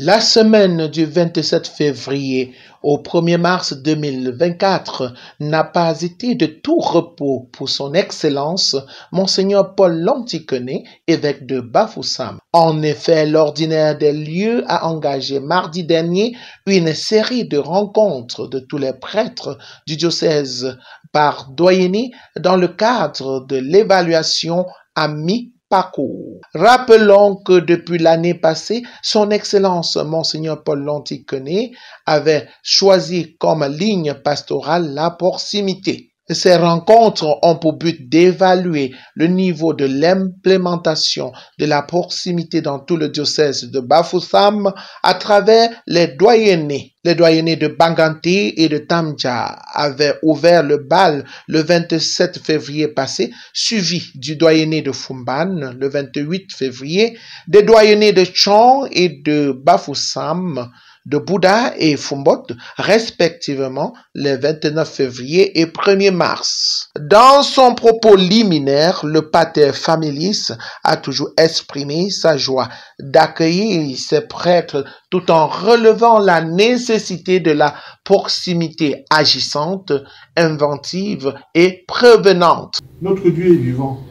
La semaine du 27 février au 1er mars 2024 n'a pas été de tout repos pour son Excellence, Monseigneur Paul Lontiquenet, évêque de Bafoussam. En effet, l'ordinaire des lieux a engagé mardi dernier une série de rencontres de tous les prêtres du diocèse par doyenné dans le cadre de l'évaluation à mi-parcours. Rappelons que depuis l'année passée, son Excellence Monseigneur Paul Lontiquenet avait choisi comme ligne pastorale la proximité. Ces rencontres ont pour but d'évaluer le niveau de l'implémentation de la proximité dans tout le diocèse de Bafoussam à travers les doyennés. Les doyennés de Banganté et de Tamja avaient ouvert le bal le 27 février passé, suivi du doyenné de Fumban le 28 février, des doyennés de Chon et de Bafoussam, de Bouddha et Fumbot, respectivement les 29 février et 1er mars. Dans son propos liminaire, le pater familis a toujours exprimé sa joie d'accueillir ces prêtres tout en relevant la nécessité de la proximité agissante, inventive et prévenante. Notre Dieu est vivant.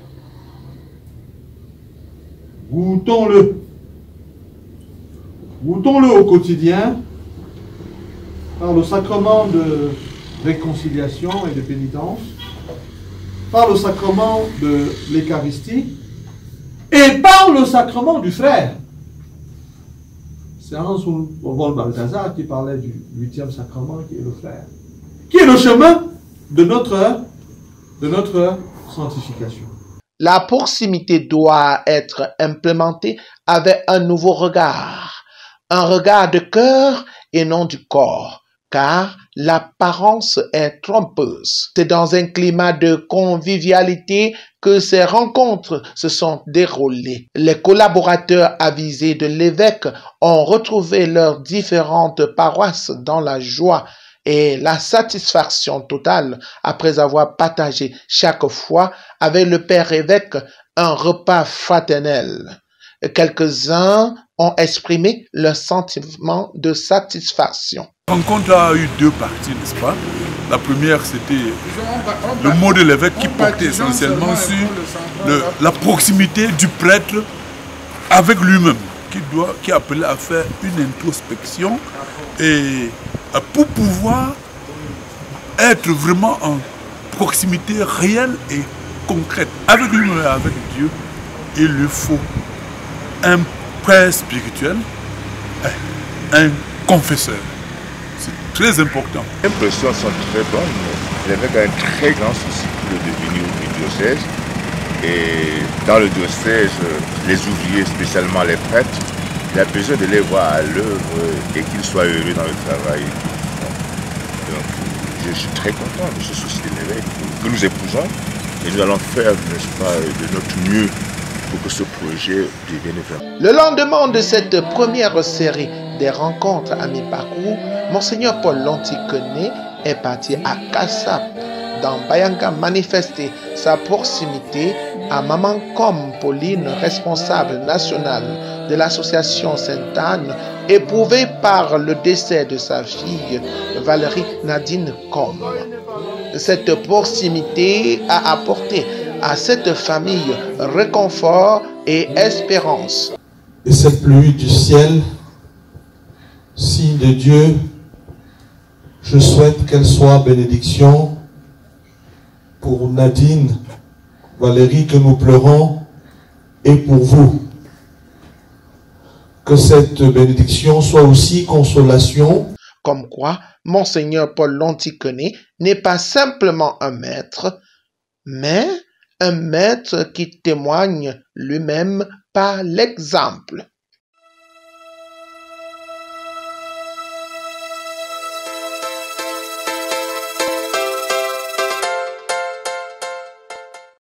Goûtons-le. Goûtons-le au quotidien par le sacrement de réconciliation et de pénitence, par le sacrement de l'Eucharistie et par le sacrement du frère. C'est Hans von Balthasar qui parlait du 8e sacrement qui est le frère, qui est le chemin de notre sanctification. La proximité doit être implémentée avec un nouveau regard. Un regard de cœur et non du corps, car l'apparence est trompeuse. C'est dans un climat de convivialité que ces rencontres se sont déroulées. Les collaborateurs avisés de l'évêque ont retrouvé leurs différentes paroisses dans la joie et la satisfaction totale après avoir partagé chaque fois avec le père évêque un repas fraternel. Quelques-uns ont exprimé leur sentiment de satisfaction. La rencontre a eu deux parties, n'est-ce pas? La première, c'était le mot de l'évêque qui portait essentiellement sur la proximité du prêtre avec lui-même, qui est appelé à faire une introspection et pour pouvoir être vraiment en proximité réelle et concrète avec lui-même et avec Dieu. Il lui faut un père spirituel, un confesseur. C'est très important. Les impressions sont très bonnes. L'évêque a un très grand souci pour le devenir du diocèse. Et dans le diocèse, les ouvriers, spécialement les prêtres, il a besoin de les voir à l'œuvre et qu'ils soient heureux dans le travail. Donc, je suis très content de ce souci de l'évêque que nous épousons. Et nous allons faire, n'est-ce pas, de notre mieux pour que ce projet devienne vraiment. Le lendemain de cette première série des rencontres à mi-parcours, Monseigneur Paul Lontiquenet est parti à Kassap, dans Bayanga, manifester sa proximité à Maman Comme Pauline, responsable nationale de l'association Sainte-Anne, éprouvée par le décès de sa fille Valérie Nadine Comme. Cette proximité a apporté à cette famille réconfort et espérance. Et cette pluie du ciel, signe de Dieu, je souhaite qu'elle soit bénédiction pour Nadine, Valérie que nous pleurons, et pour vous. Que cette bénédiction soit aussi consolation. Comme quoi, Monseigneur Paul Lontiquenet n'est pas simplement un maître, mais un maître qui témoigne lui-même par l'exemple.